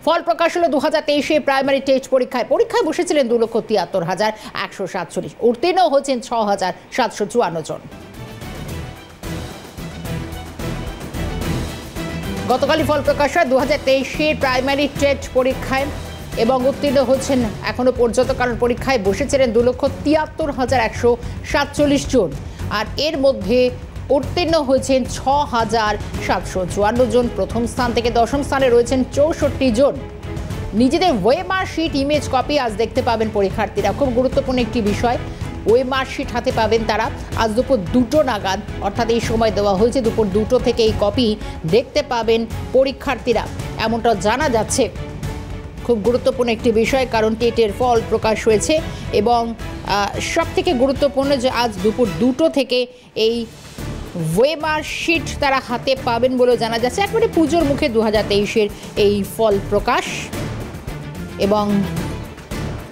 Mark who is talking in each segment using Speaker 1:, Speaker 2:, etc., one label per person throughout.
Speaker 1: ফল প্রকাশ হলো 2023 primary test পরীক্ষায় বসেছিলেন 2,73,147, উত্তীর্ণ হয়েছেন 6,754 জন। গতকালই ফল প্রকাশ হয় 2023 প্রাইমারি টেস্ট পরীক্ষায় এবং উত্তীর্ণ হচ্ছেন এখনো পর্যন্ত, কারণ পরীক্ষায় বসেছিলেন 2,73,147 জন, আর এর মধ্যে উত্তীর্ণ হয়েছেন 6,754 জন। প্রথম স্থান থেকে দশম স্থানে রয়েছেন 64 জন। নিজেদের ওয়েমার শিট ইমেজ কপি আজ দেখতে পাবেন পরীক্ষার্থীরা। খুব গুরুত্বপূর্ণ একটি বিষয়, ওয়েমার শিট হাতে পাবেন তারা আজ দুপুর 2টো নাগাদ, অর্থাৎ এই সময় দেওয়া হয়েছে, দুপুর 2টো থেকে এই কপি দেখতে পাবেন পরীক্ষার্থীরা, এমনটা জানা যাচ্ছে। খুব গুরুত্বপূর্ণ একটি বিষয়, কারণ টেটের ফল প্রকাশ হয়েছে এবং সবথেকে গুরুত্বপূর্ণ যে আজ দুপুর 2টো থেকে এই ওয়েমার শিট তারা হাতে পাবেন বলেও জানা যাচ্ছে। একবারে পুজোর মুখে 2023 এই ফল প্রকাশ, এবং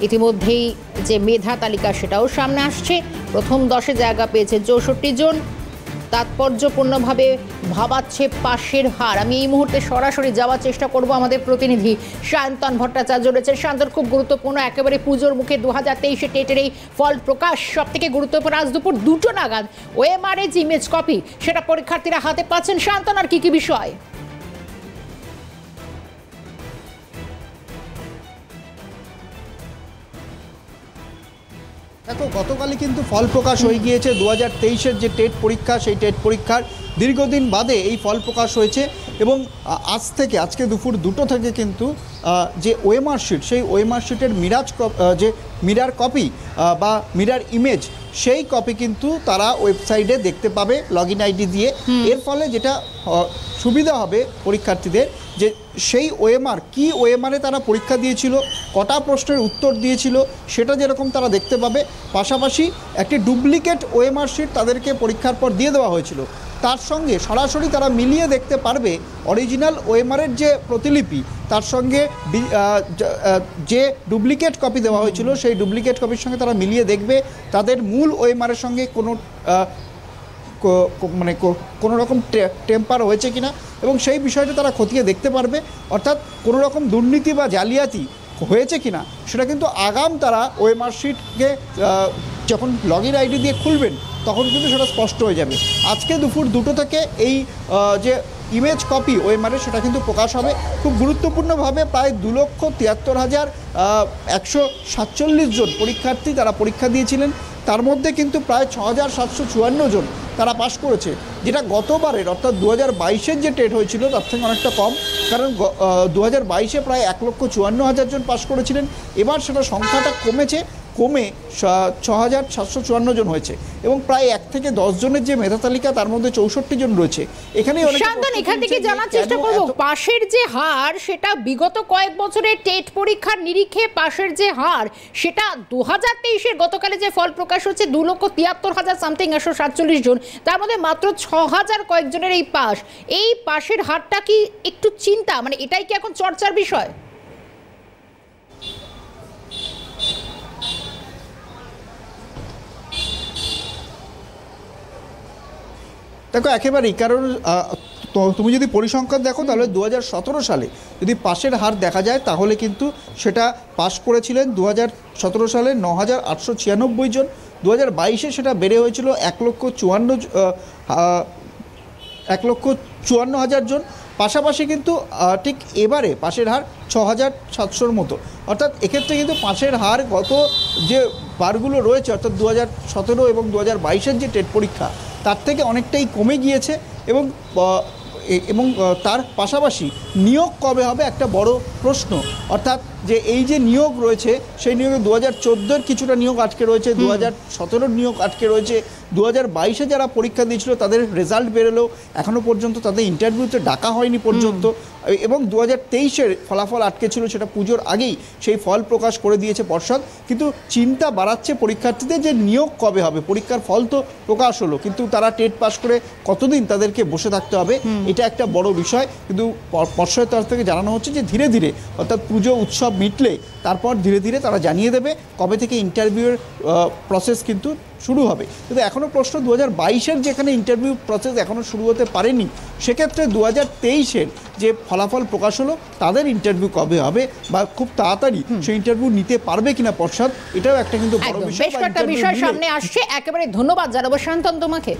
Speaker 1: ইতিমধ্যেই যে মেধা তালিকা সেটাও সামনে আসছে। প্রথম 10-এ জায়গা পেয়েছে 64 জন। তাৎপর্যপূর্ণভাবে ভাবাচ্ছে পাশের হার। আমি এই মুহূর্তে সরাসরি যাওয়ার চেষ্টা করব, আমাদের প্রতিনিধি সায়ন্তন ভট্টাচার্য রয়েছে। সায়ন্তন, খুব গুরুত্বপূর্ণ, একেবারে পুজোর মুখে 2023 টেটের এই ফল প্রকাশ সবথেকে গুরুত্বপূর্ণ। আজ দুপুর 2টো নাগাদ ওএমআর যে ইমেজ কপি সেটা পরীক্ষার্থীরা হাতে পাচ্ছেন। সায়ন্তন, আর কি বিষয়?
Speaker 2: দেখো, গতকালই কিন্তু ফল প্রকাশ হয়ে গিয়েছে 2023 যে টেট পরীক্ষা, সেই টেট পরীক্ষার দীর্ঘদিন বাদে এই ফল প্রকাশ হয়েছে এবং আজকে দুপুর 2টো থেকে কিন্তু যে ওএমআর শিট, সেই ওএমআর শিটের যে মিরার কপি বা মিরার ইমেজ, সেই কপি কিন্তু তারা ওয়েবসাইটে দেখতে পাবে লগইন আইডি দিয়ে। এর ফলে যেটা সুবিধা হবে পরীক্ষার্থীদের, যে সেই ওএমআর কি ওএমআরে তারা পরীক্ষা দিয়েছিল, কটা প্রশ্নের উত্তর দিয়েছিল, সেটা যেরকম তারা দেখতে পাবে, পাশাপাশি একটি ডুপ্লিকেট ওএমআর শিট তাদেরকে পরীক্ষার পর দিয়ে দেওয়া হয়েছিল, তার সঙ্গে সরাসরি তারা মিলিয়ে দেখতে পারবে অরিজিনাল ওএমআরের যে প্রতিলিপি, তার সঙ্গে যে ডুপ্লিকেট কপি দেওয়া হয়েছিল, সেই ডুপ্লিকেট কপির সঙ্গে তারা মিলিয়ে দেখবে তাদের মূল ওএমআরের সঙ্গে কোনো রকম টেম্পার হয়েছে কিনা, এবং সেই বিষয়টা তারা খতিয়ে দেখতে পারবে। অর্থাৎ কোনো রকম দুর্নীতি বা জালিয়াতি হয়েছে কিনা সেটা কিন্তু আগাম তারা ওএমআর শিটকে যখন লগইন আইডি দিয়ে খুলবেন তখন কিন্তু সেটা স্পষ্ট হয়ে যাবে। আজকে দুপুর 2টো থেকে এই যে ইমেজ কপি ওএমআরের সেটা কিন্তু প্রকাশ হবে। খুব গুরুত্বপূর্ণভাবে প্রায় 2,73,147 জন পরীক্ষার্থী তারা পরীক্ষা দিয়েছিলেন, তার মধ্যে কিন্তু প্রায় 6,754 জন তারা পাশ করেছে, যেটা গতবারের অর্থাৎ 2022 যে টেট হয়েছিল তার থেকে অনেকটা কম, কারণ 2022 প্রায় 1,54,000 জন পাশ করেছিলেন। এবার সেটা সংখ্যাটা কমে 6,754 জন হয়েছে, এবং প্রায় 1 থেকে 10 জনের যে মেধা তালিকা তার মধ্যে 64 জন রয়েছে।
Speaker 1: এখান থেকে জানার চেষ্টা করব, পাশের যে হার সেটা বিগত কয়েক বছরের টেট পরীক্ষার নিরিখে পাশের যে হার সেটা 2023 গতকালে যে ফল প্রকাশ হচ্ছে 2,73,000 সামথিং 147 জন, তার মধ্যে মাত্র 6,000 কয়েকজনের এই পাশের হারটা কি একটু চিন্তা, মানে এটাই কি এখন চর্চার বিষয়?
Speaker 2: দেখো, একেবারেই, কারণ তুমি যদি পরিসংখ্যান দেখো তাহলে 2017 সালে যদি পাশের হার দেখা যায় তাহলে কিন্তু সেটা পাশ করেছিলেন 2017 সালে 9,896 জন, 2022 সেটা বেড়ে হয়েছিল 1,54,000 জন। পাশাপাশি কিন্তু ঠিক এবারে পাশের হার 6,700-র মতো, অর্থাৎ এক্ষেত্রে কিন্তু পাশের হার গত যে বারগুলো রয়েছে অর্থাৎ 2017 এবং 2022 যে টেট পরীক্ষা তার থেকে অনেকটাই কমে গিয়েছে। এবং তার পাশাপাশি নিয়োগ কবে হবে একটা বড় প্রশ্ন, অর্থাৎ যে এই যে নিয়োগ রয়েছে সেই নিয়োগে 2014-র কিছুটা নিয়োগ আটকে রয়েছে, 2017-র নিয়োগ আটকে রয়েছে, 2022-এ যারা পরীক্ষা দিয়েছিল তাদের রেজাল্ট বেরোলেও এখনও পর্যন্ত তাদের ইন্টারভিউতে ডাকা হয়নি পর্যন্ত, এবং 2023-এর ফলাফল আটকে ছিল, সেটা পুজোর আগেই সেই ফল প্রকাশ করে দিয়েছে পর্ষদ। কিন্তু চিন্তা বাড়াচ্ছে পরীক্ষার্থীদের যে নিয়োগ কবে হবে, পরীক্ষার ফল তো প্রকাশ হলো কিন্তু তারা টেট পাস করে কতদিন তাদেরকে বসে থাকতে হবে, এটা একটা বড় বিষয়। কিন্তু পর্ষদের তরফ থেকে জানানো হচ্ছে যে ধীরে ধীরে, অর্থাৎ পুজো উৎসব মিটলে তারপর ধীরে ধীরে তারা জানিয়ে দেবে কবে থেকে ইন্টারভিউয়ের প্রসেস কিন্তু শুরু হবে। কিন্তু এখনও প্রশ্ন 2022-এর যেখানে ইন্টারভিউ প্রসেস এখনও শুরু হতে পারেনি, সেক্ষেত্রে 2023-এর যে ফলাফল প্রকাশ হলো তাদের ইন্টারভিউ কবে হবে বা খুব তাড়াতাড়ি সেই ইন্টারভিউ নিতে পারবে কিনা পর্ষদ, এটাও একটা কিন্তু বড়
Speaker 1: একদম
Speaker 2: বিষয়।
Speaker 1: বেশ কয়েকটা বিষয় সামনে আসছে। একেবারে ধন্যবাদ জানাবো শান্তন তোমাকে।